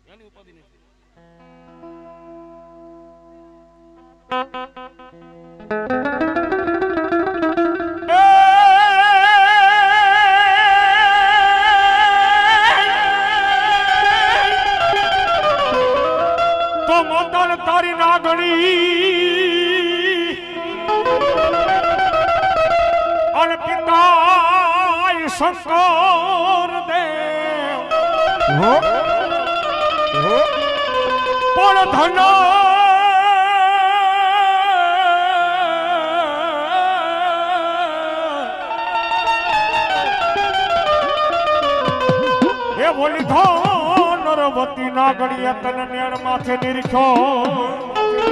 એની ઉપાધિ નથી. તો મોતન તારી નાગણી અને પિતા શંકર દેવ પણ ધન હે બોલી નરવતી નાગણીએ તને નેણ માથે નિરખ્યો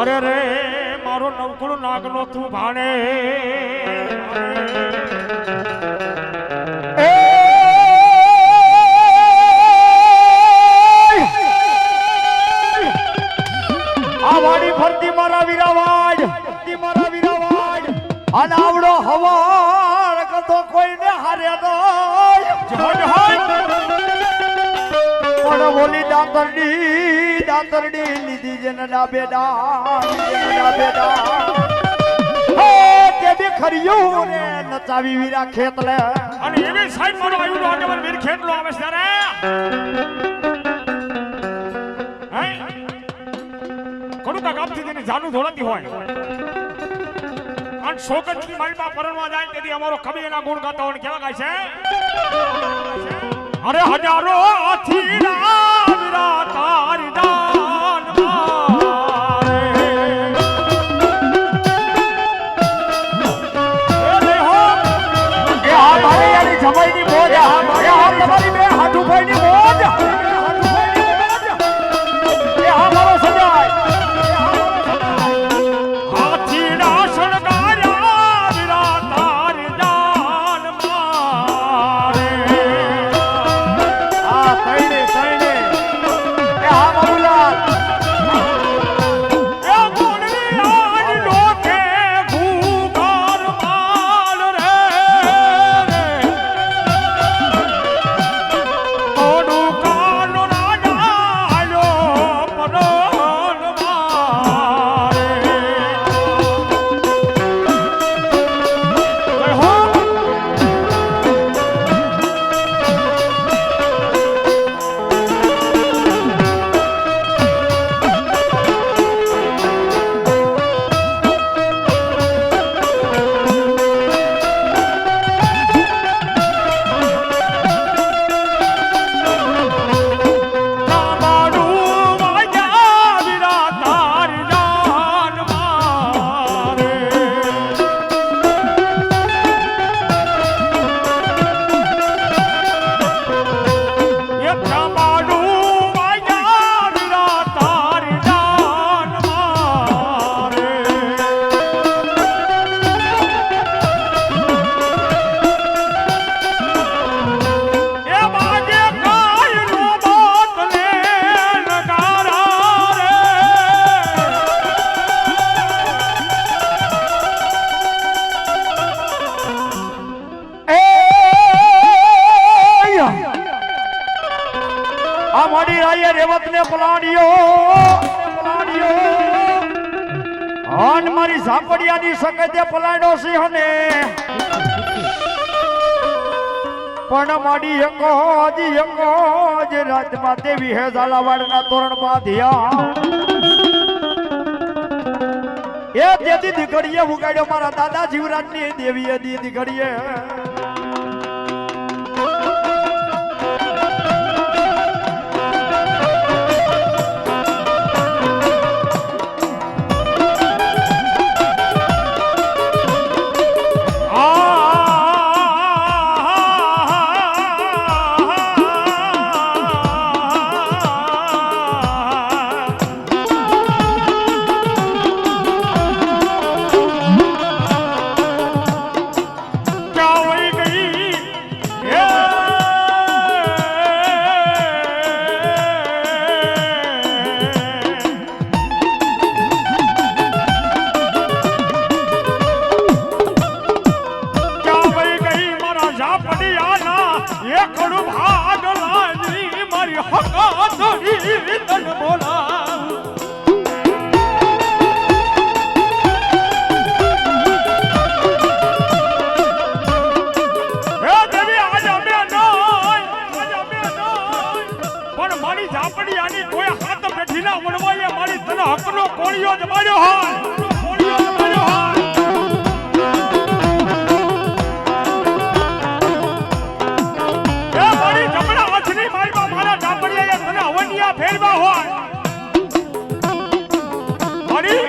અરે રે મારો નવકુળ નાગનો તું ભાણે આ વાડી ફરતી મારા વીરાવાજ અને આવડો હવાળ કતો કોઈને હારે પણ બોલી દાંતરડી લીધી જેને ડાબે તે બી ખર્યું રે નચાવી વીરા ખેતલે અને એવી સાઈડ મારો આવ્યું આગળ વીર ખેતલો આવે છે રે હે કોનું કા ગામથી જેની જાનું ધોળતી હોય અને શોકતની માલમાં પરણવા જાય તેથી અમારો કવિ એના ગુણ ગાતા હોય કેવા ગાય છે અરે હજારો આથીડા વીરા તારી દાન મારે એ હો એ આ મારી યાની જમાઈની મોજ આ તમારી બે હાથું ભાઈની મોજ એ આ મારો સજાય હાથીડા શણગાર્યા વીરા તારી દાન મારે સૈને એ હા બાબુલાલ એ ગુણની આજ લોકે ભૂગર માલ રે તોડું કાલો રાજા આયો પનોલ મારે હો મારી ઝાપડિયાની સકતે પલાડો સિંહ ને પણ માડી એકો જ રાજમાં દેવી હે ઝાલાવાડના તોરણ બાંધ્યા એ દેદી દીકરીએ ઉગાડ્યો મારા દાદા જીવરાજની દેવીએ દીકરીએ અને હકનો કોળિયો જમાડ્યો હોય એ મારી જમણા હાથની મારીમાં મારા ડાબડિયાએ તને અવનિયા ફેરવા હોય મારી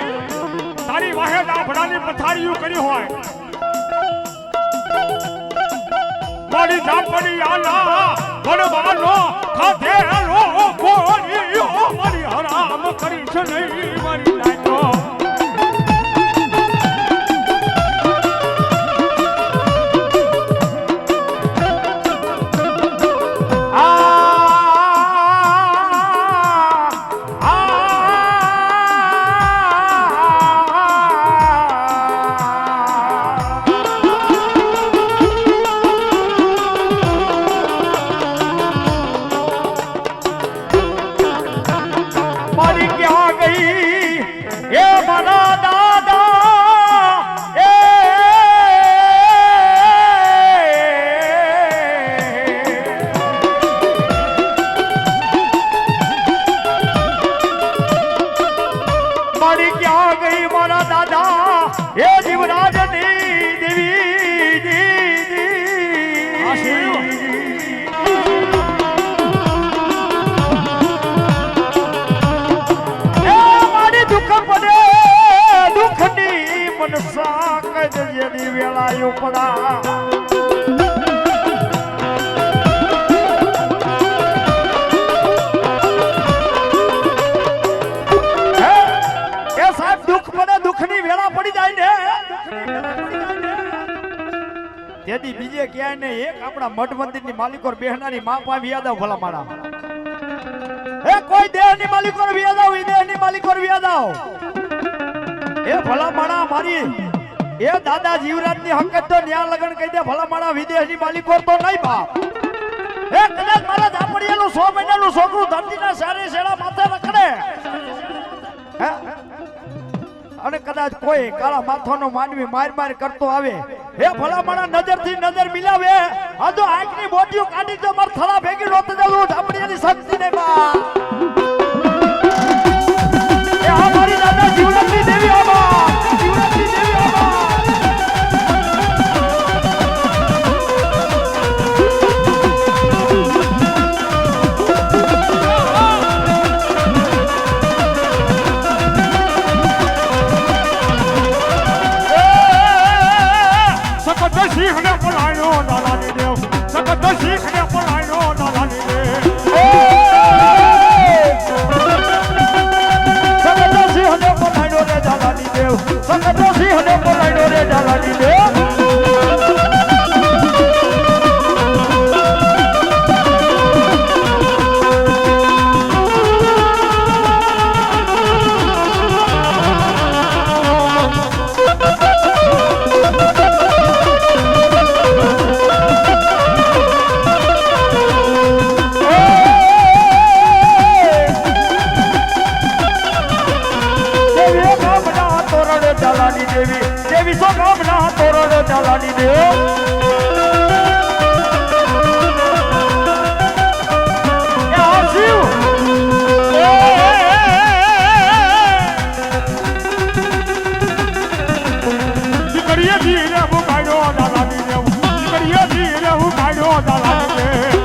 તારી વાહે ડાભડાની પથારીઓ કરી હોય મારી ડાબડી આલા વડવાનો ખાધેલો કોળિયો મારી હરામ કરી છે નહીં મારી લાઈનો તેથી બીજે ક્યાંય ને એક આપણા મઠ મંદિરની માલિકો બેહનારી માં પાવી યાદ આવ ભલા મારા એ કોઈ દેહની માલિકો યાદ આવ વિદેહની માલિકો યાદ આવ એ ભલા મારા મારી એ દાદા જીવરાજની હકત તો ન્યા લગન કહી દે ભલા મારા વિદેશની માલિકો તો નહીં બાપ એ કદાચ મારા ઝાપડિયાનું 100 મહિનાનું છોકરું ધરતીના સારે શેડા માથે રખડે હે અને કદાચ કોઈ કાળા માથાનો માનવી માર માર કરતો આવે હે ભલા મારા નજરથી નજર મિલાવે આ તો આંખની બોટીઓ કાઢી તો માર થળા ભેગી લોત દેલું ઝાપડિયાની શક્તિ ને બા એ આ મારી દાદા જીવરાજની દેવી આબા જીવરાજની દેવી આબા શીખને પલાયો દાદાની દેવ સકત શીખને પલાયો દાદાની દેવ સકત શીખને પલાયો રે દાદાની દેવ સકત શીખને પલાયો રે દાદાની દેવ દેવી સો ગામના તોરણ ચાલાની દેવ દીકરીએ ધીરે હું કાઢ્યો દાદાની દેવ દીકરીએ ધીરે હું કાઢ્યો દાદાની દેવ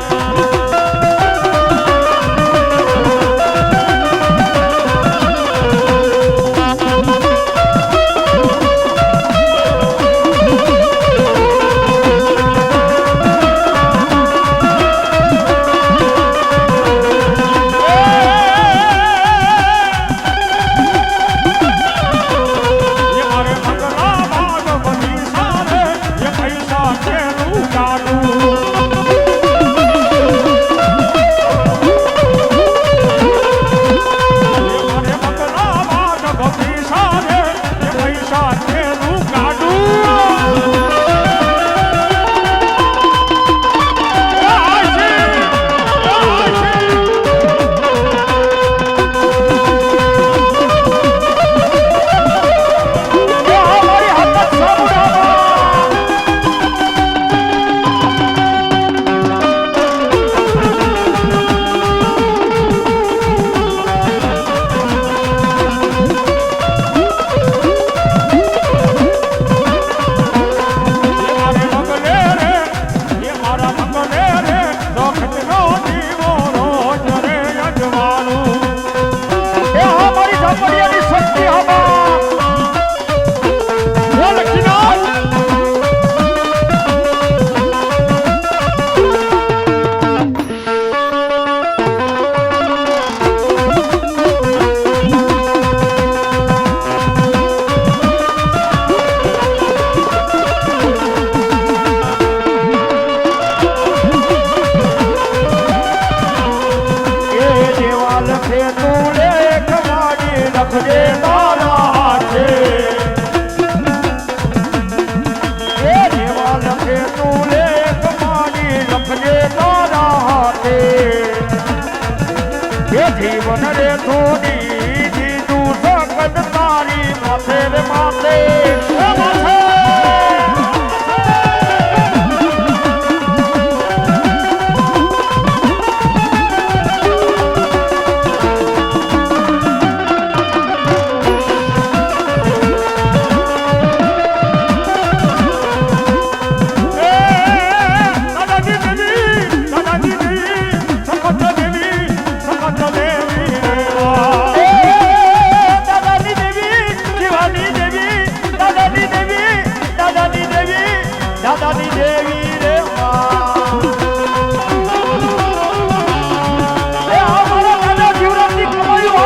રાખજે તારા હાથે એ દેવા લખે તું લેખ મારી લખજે તારા હાથે એ જીવન રે થોડી દીધું સકત તારી માથે રે માથે દાદાની દેવી રે એ અમારા દાદા જીવરાજની કમાયું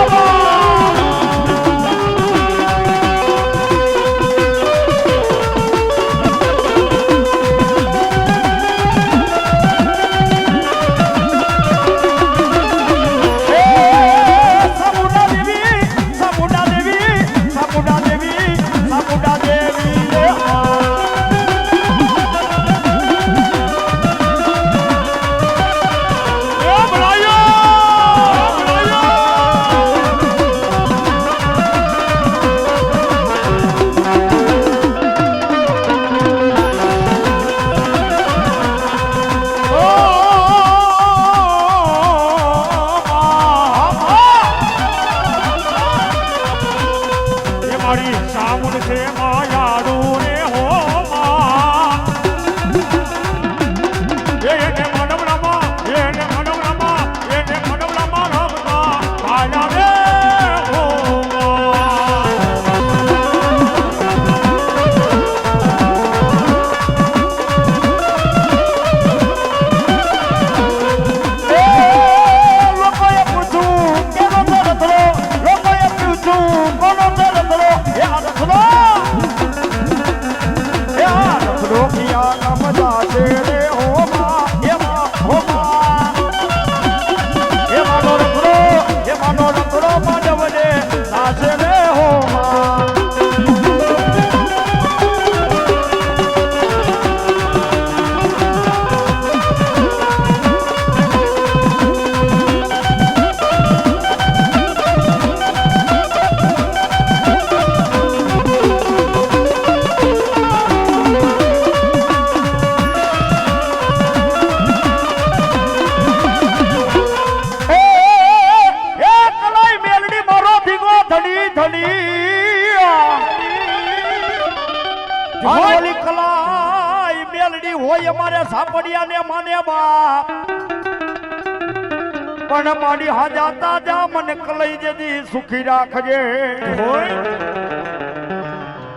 પણ મારી હાજા તાજા મને કલઈ જદી સુખી રાખજે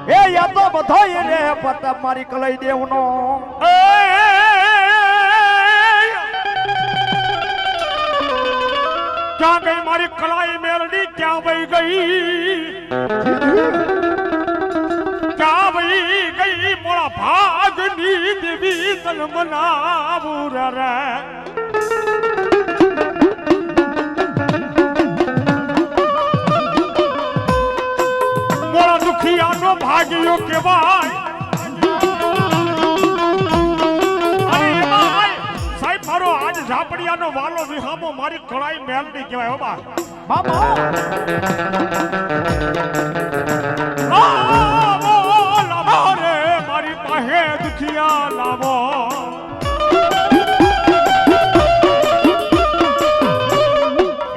એ યા તો બધો એને પતા મારી કલઈ દેવનો ક્યાં ગઈ મારી કલાઈ મેલડી ક્યાં વહી ગઈ ક્યાં વહી ગઈ મોળા ભાગની દેવી તલમના બુરા દુખિયાનો ભાગ્યો કેવાય અરે સાહેબ મારો આજ ઝાપડિયાનો વાલો વિહામો મારી કળાઈ મેલડી કહેવાય બાબા લાવો રે મારી પાસે દુખિયા લાવો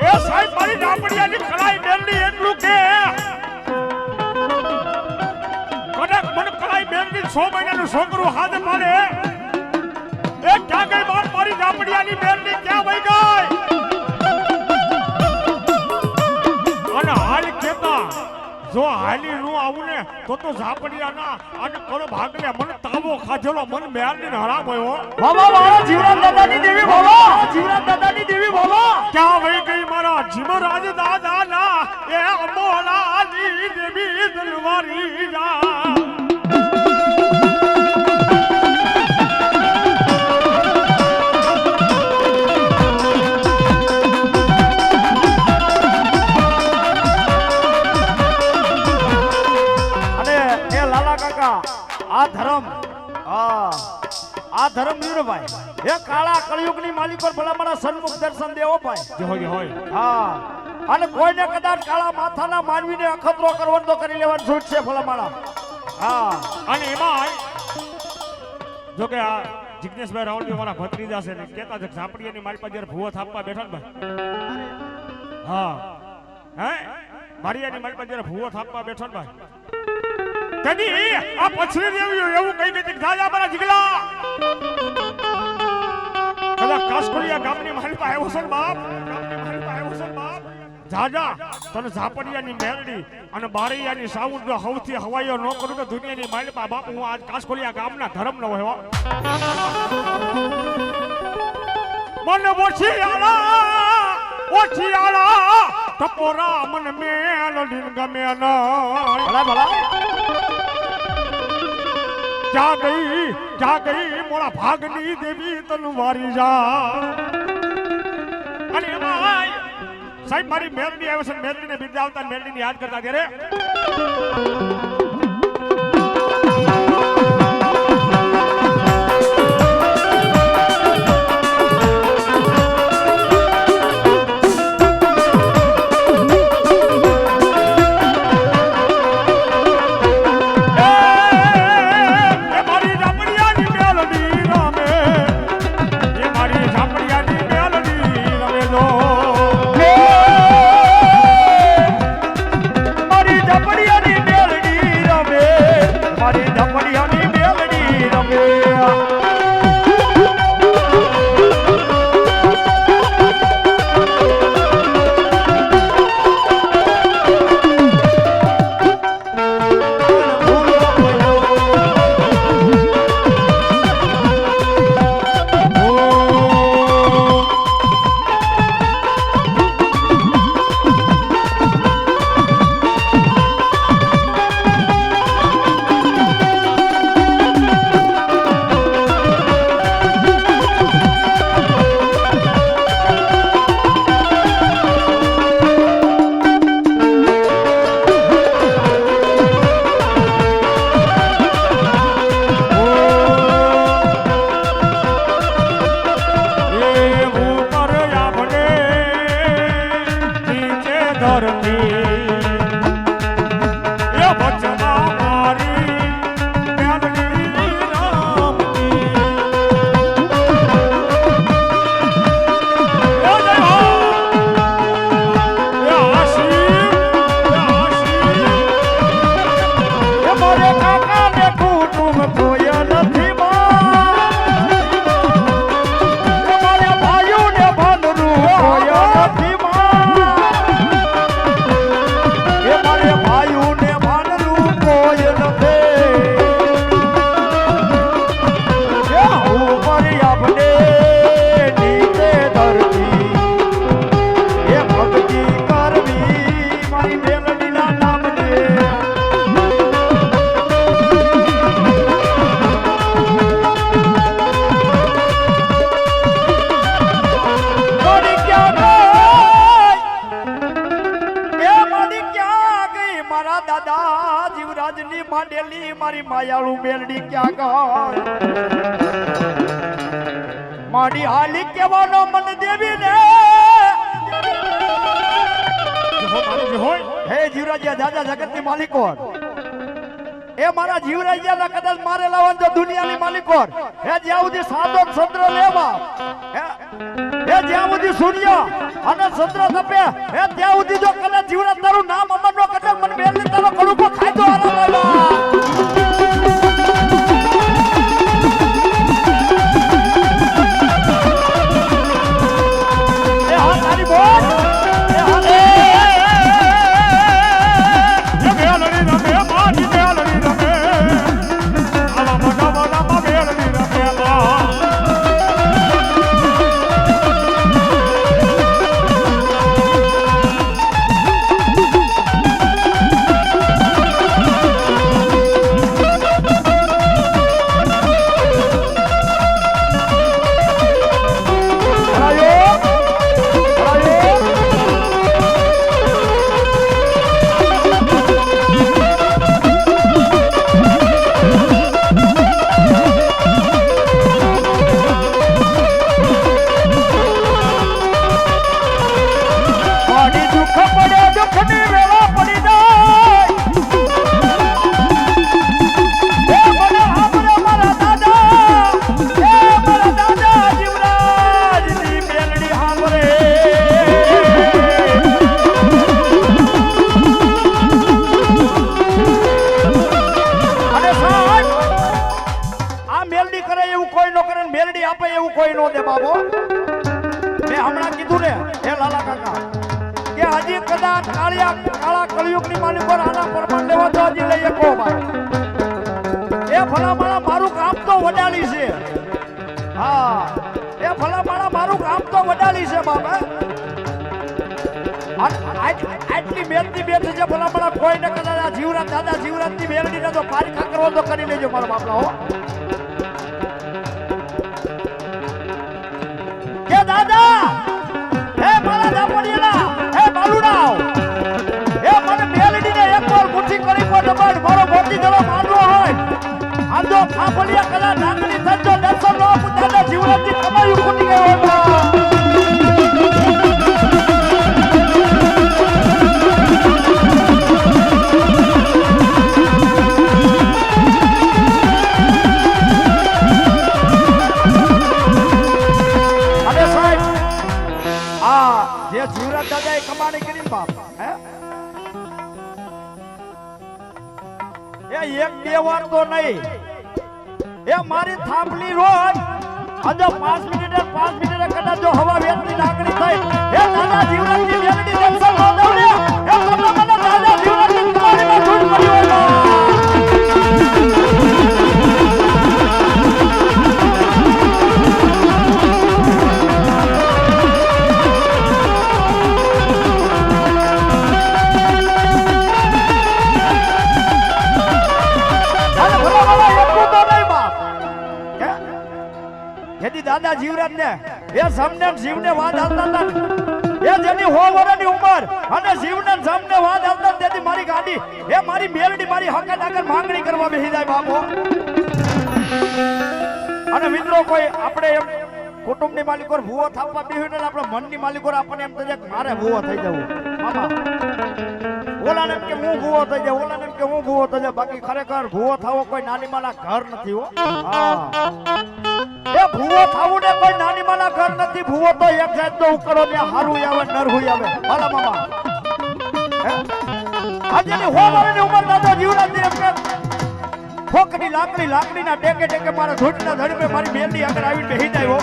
એ સાહેબ મારી ઝાપડિયાની કળાઈ મેલડી એટલું કે 6 મહિનાનું છોકરું હાથ પાડે એ ક્યાં ગઈ બાર મારી ઝાપડિયાની મેલડી ક્યાં વહી ગઈ અને હાલ કેતા જો હાલી નું આવું ને તો ઝાપડિયાના અને કરો ભાગલે મને તાવો ખાધેલો મન મેલડીને હરામ હોય બાબા મારા જીવરાજ દાદાની દેવી બાબા જીવરાજ દાદાની દેવી બાબા ક્યાં વહી ગઈ મારા જીવરાજ દાદાના એ અમોલાની દેવી દલવારી જા આપણા આ ધર્મ આ ધર્મવીરભાઈ એ કાળા કળયુગની માલિકો ભલા મારા સન્મુખ દર્શન દેવો ભાઈ જે હોય હા અને કોઈને કદાચ કાળા માથાના માનવીને અખતરો કરવાનો તો કરી લેવાનું છૂટ છે ભલા મારા હા અને એમાં જો કે આ જિગ્નેશભાઈ રાવલજી મારા ભત્રીજા છે ને કહેતા છે ઝાપડીયાની મારી પાસે જ્યારે ભૂવો થાપવા બેઠા ને ભાઈ હા હે મારિયાની મારી પાસે જ્યારે ભૂવો થાપવા બેઠો ને ભાઈ કદી આ પછડી દેવ્યું એવું કહી દીધું દાદા મારા જીગલા કદાચ કાસકોડિયા ગામની મારી પાસે આવ્યો છે ને બાપ ગામની મારી પાસે આવ્યો છે ને બાપ જાજા તને ઝાપડિયાની મેરડી અને બારૈયાની સાઉન્ડ જો સૌથી હવાઈઓ ન કરું કે દુનિયાની માલિકા બાપ હું આજ કાસકોડિયા ગામના ધર્મ ન હોય મને ઓછી આલા ટપોરા મને મેલડીન ગમે ના ભલા ભલા જા ગઈ મોરા ભાગની દેવી તન વારી જા અને એમાં સાહેબ મારી મેલડી આવે છે મેલડીને બિરદાવતા મેલડીને યાદ કરતા ત્યારે મારી માયાળુ મેલડી ક્યાં ગઈ મારી હાલી કેવાનો મન દેવી ને હે જીવરાજ્યા દાદા જગતની માલિકો એ મારા જીવરાજ્યાના કદાચ મારે લાવવાનું જો દુનિયાની માલિકો હે જ્યાં સુધી સાદો ચંદ્ર લેવા હે જ્યાં સુધી સૂર્ય અને ચંદ્ર તપે હે ત્યાં સુધી જો કદાચ જીવરાજ તારું નામ અમર નો કદાચ મને મેલડી તારો કડુકો ખાયતો આરામ આવ્યા કોઈ નો દે બાબો. મેં હમણાં કીધું ને હે લાલા કાકા કે હજી કદાચ કાળા કળિયુગની માલિકો આના પરમાન લેવા તો હજી લઈ શકો ભાઈ. એ ભલામણા મારું કામ તો વડાલી છે. હા એ ભલામણા મારું કામ તો વડાલી છે બાબા. આટલી મેલની બેઠ છે ભલામણા કોઈને કદાચ આ જીવરાજ દાદા જીવરાજની મેલડીને તો પારખા કરવો તો કરી લેજો મારા બાપલા હો. કે દાદા હે મારા દાપડિયાલા હે બાલુડાઓ હે મને મેલડીને એકવાર મુઠ્ઠી કરી કો દબાડ મારો મોતી દડો માંડવો હોય આજો ખાફલિયા કલા નાગણી થજો દર્શન નો દાદા જીવરાજની કમાયું ખૂટી ગયો હોય. જીવરાજ દાદા એ કમાણી કરી બાપ હે એ એક બે વાર તો નહીં એ મારી થાંભલી રોજ આજો 5 મિનિટે કદાચ જો હવા વેતની લાગણી થઈ એ દાદા જીવરાજની વેલડી દર્શન નો દઉં ને એ તમને મને દાદા જીવરાજની કમાણીમાં છૂટ કર્યો હોય. દાદા જીવરાજ ને એ સમને જીવને વાત હાલતા હતા એ જેની 100 વર્ષની ઉંમર અને જીવને સમને વાત હાલતા તેથી મારી ગાડી એ મારી મેલડી મારી હકે આગળ માંગણી કરવા બેહી જાય બાપો. અને મિત્રો કોઈ આપણે એમ કુટુંબની માલિકો ભૂવો થાપવા બેહી ને આપણે મનની માલિકો આપણને એમ થાય કે મારે ભૂવો થઈ જવું મામા ઓલાને એમ કે હું ભૂવો થઈ જાય ઓલાને એમ કે હું ભૂવો થઈ જાય બાકી ખરેખર ભૂવો થાવો કોઈ નાની માના ઘર નથી હો. હા એ ભૂવો થાવું ને કોઈ નાની માના ઘર નથી. ભૂવો તો એક જાતનો ઉકળો ને હારું આવે નરહુઈ આવે ભલા મામા. આજે ની 100 વર્ષની ઉંમર દાદા જીવરાજની એમ કે ફોકની લાકડીના ટેકે મારા ધૂળના ધડપે મારી મેલડી આગળ આવીને બેહી જાય હો.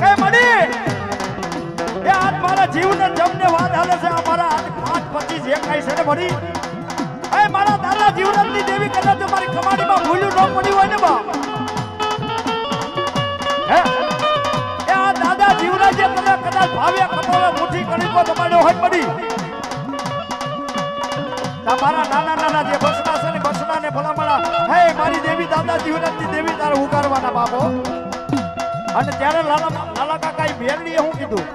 કે મડી એ આજ મારા જીવને જમને વાત હાલે છે આ મારા આજ 5-25 એકાઈ છે ને મડી એ મારા દાદા જીવરાજની દેવી કદાચ મારી કમાડીમાં ભૂલ્યું ન પડી હોય ને બા એ આ દાદા જીવરાજે તને કદાચ ભાવ્યા કપાવે મુઠ્ઠી કરી તો તમારો હોય પડી તમારા નાના જે બસના છે ને બસના ને ભલામણા હે મારી દેવી દાદા જીવરાજની દેવી તારે ઉગારવાના બાપો. અને ત્યારે લાલા કાકાએ મેલડીએ શું કીધું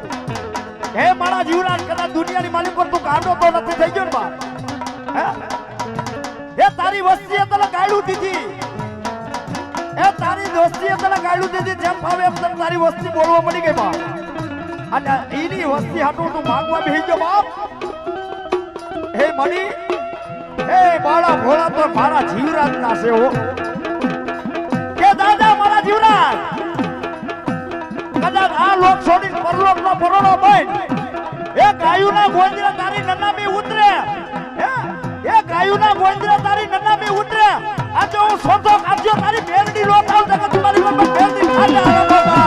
હે મારા જીવરાજ કદાચ દુનિયાની માલિકો તું ગાંડો તો નથી થઈ ગયો ને બા હે તારી વસ્તીએ તને ગાયડું દીધી એ તારી દોસ્તીએ તને ગાયડું દીધી જેમ ભાવે એમ તને તારી વસ્તી બોલવા મળી ગઈ બા. અને એની વસ્તી હાટું તું માંગવા બેહી ગયો બાપ. હે મણી હે બાળા ભોળા તો મારા જીવરાજ ના છે હો. કે દાદા મારા જીવરાજ કદાચ આ લોક છોડીને પરલોક નો પરોડો બન એ ગાયુના ગોંદરા તારી નનામી ઉતરે એ ગાયુના ગોંદરા તારી નનામી ઉતરે આજે હું સોતો કાઢજો તારી મેલડી લોક આવ તક તમારી પર મેલડી ખાડા આવે બાબા.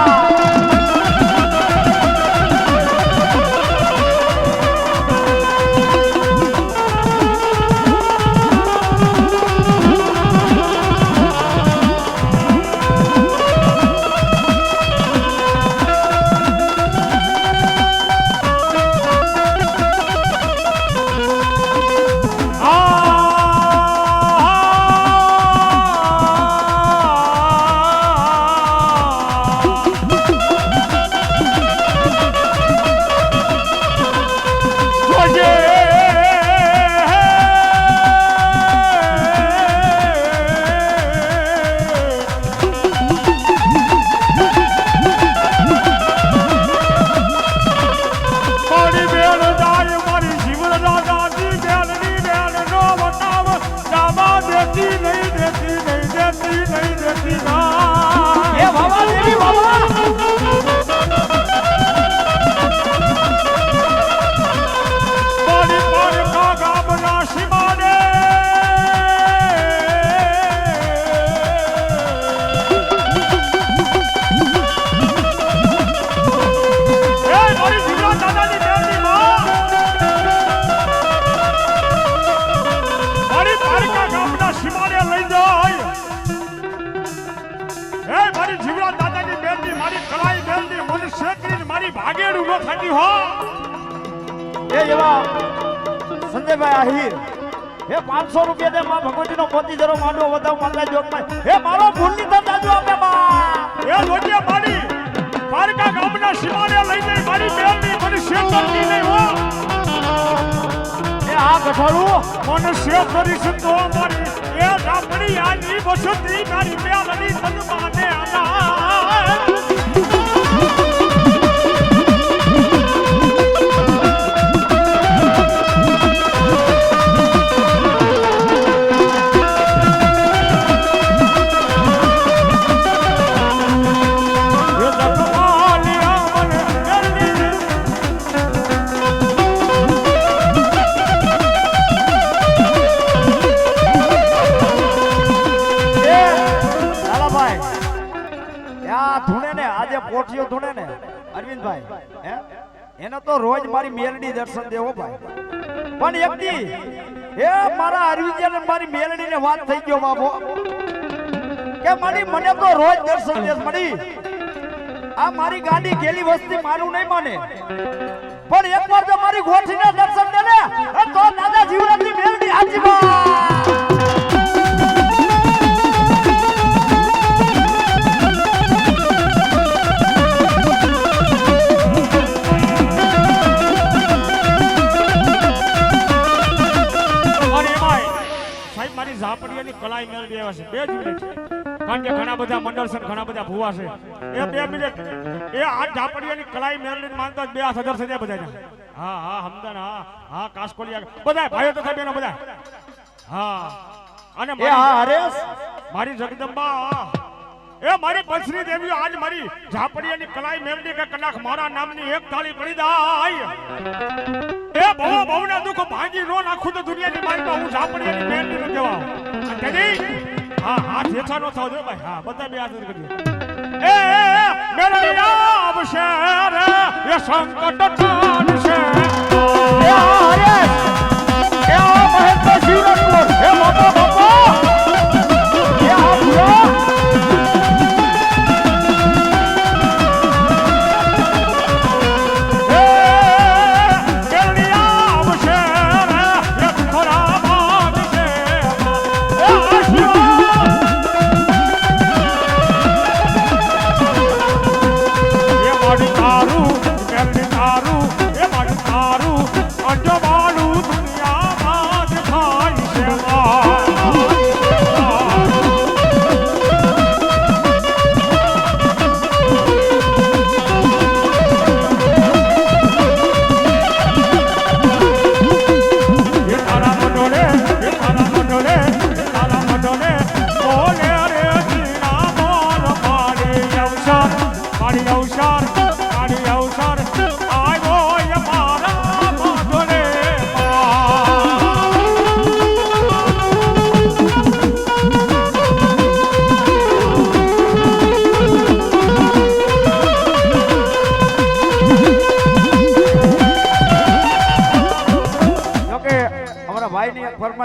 થાકી હો એ એવા સંજયભાઈ આહિર હે 500 રૂપિયા દે માં ભગવતીનો મોતી જરો માંડવો વધાવ માતા જોગમાં હે મારો ભૂલની તમ દાજો આપે બા એ લોટિયા માડી પારકા ગામના સીમાડે લઈ ગઈ મારી બેનની મને શેતરતી નહીં હો એ આ ગઠાળું મને શેતરી સંતો મારી એ ઝાપડી આની બસુતી મારી બેનની સન્માને આના પોઠિયો ધૂણે ને અરવિંદભાઈ હે એને તો રોજ મારી મેલડી દર્શન દેવો ભાઈ પણ એકદી હે મારા અરવિંદને મારી મેલડીને વાત થઈ ગયો બાબો કે મારી મને તો રોજ દર્શન દેસ મળી આ મારી ગાડી ગેલી વસ્તી મારું નહીં માને પણ એકવાર જો મારી ગોઠીને દર્શન દે ને તો દાદા જીવરાજની મેલડી હાજી બા ઝાપડીયાની કલાઈ મેળવી આવ્યા છે 2 જ મિનિટ કારણ કે ઘણા બધા મંડળ છે ઘણા બધા ભૂવા છે એ 2 મિનિટ એ આ ઝાપડીયાની કલાઈ મેળવીને માનતા 2 હજાર થયા બધા હા હા હમદાન હા હા કાસકોલિયા બધા ભાઈઓ તથા બહેનો બધા હા અને મારી જગદંબા એ મારી પંચરી દેવીઓ આજ મારી ઝાપડીયાની કલાઈ મેળવી કે કલાક મારા નામની એક તાળી પડી દાય એ બહુના દુઃખ ભાંગી નો નાખું તો દુનિયાની માલમાં હું ઝાપડીયાની મેળવી નો કહેવા કદી હા હાથ હેઠા નો થાવ જો ભાઈ હા બધા 2 હાથ કરી એ મેળવી આવશે રે એ સંકટ ટાળશે એ હરે એ મહેશ શિવરપુર એ બાપા બાપા એ આ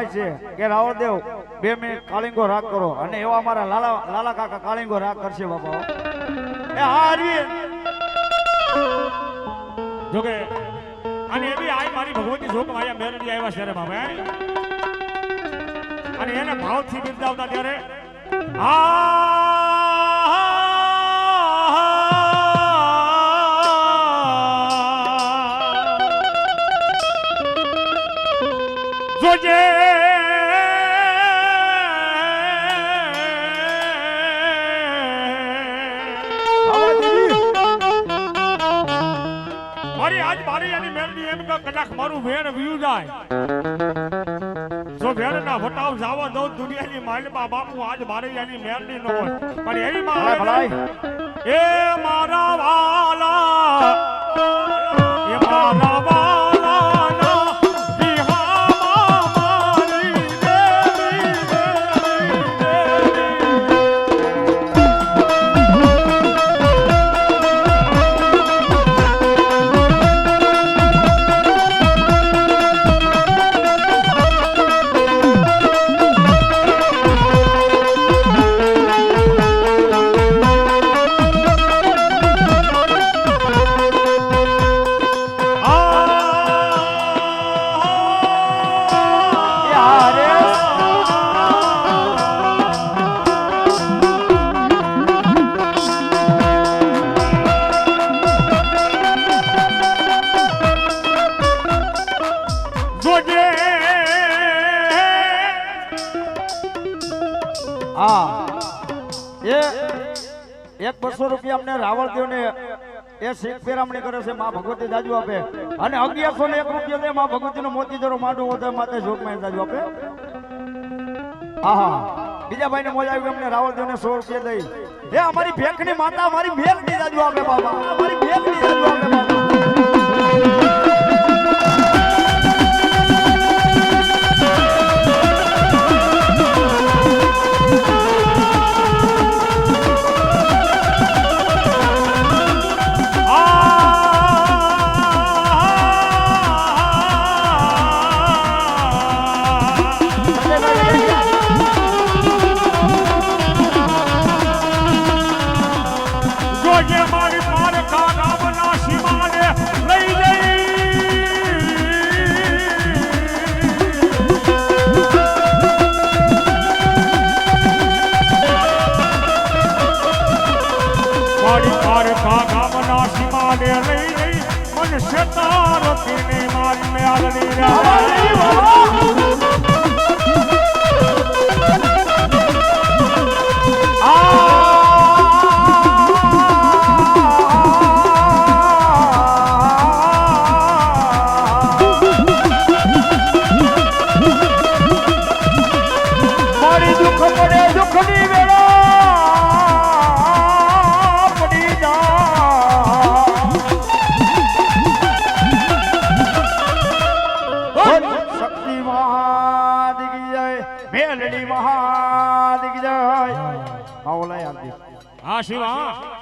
પૂરા છે કે રાવળદેવ 2 મિનિટ કાળિંગો રાગ કરો અને એવા અમારા લાલા કાકા કાળિંગો રાગ કરશે બાપા એ હા અરવિંદ જોકે અને એવી આઈ મારી ભગવતી જોક માયા મેરડી આવ્યા છે રે બાબા અને એને ભાવથી બિરદાવતા ત્યારે જોજે કદાચ મારું વેણ વ્યુ જાય જો વેણ ના વટાવ જાવા દઉં દુનિયાની માલમાં બાપુ આજ મારે એની મેરડી ન હોય પણ એવી માં એ મારા વાલા એ મારા વાલા ના બિહામાં મારી દેવી હા એ 100-200 રૂપિયા અમને રાવળદેવને એ શેખ પેરામણી કરે છે માં ભગવતી જાજુ આપે અને 1101 રૂપિયા દે માં ભગવતીનો મોતીજરો માંડવો હોય માથે જોગમાં જાજુ આપે. હા બીજા ભાઈને મોજ આવી અમને રાવળદેવને 100 રૂપિયા દઈ એ અમારી ભેખની માતા અમારી ભેખની જાજુ આપે બાબા અમારી ભેખની જાજુ આપે બાબા. હા શિવા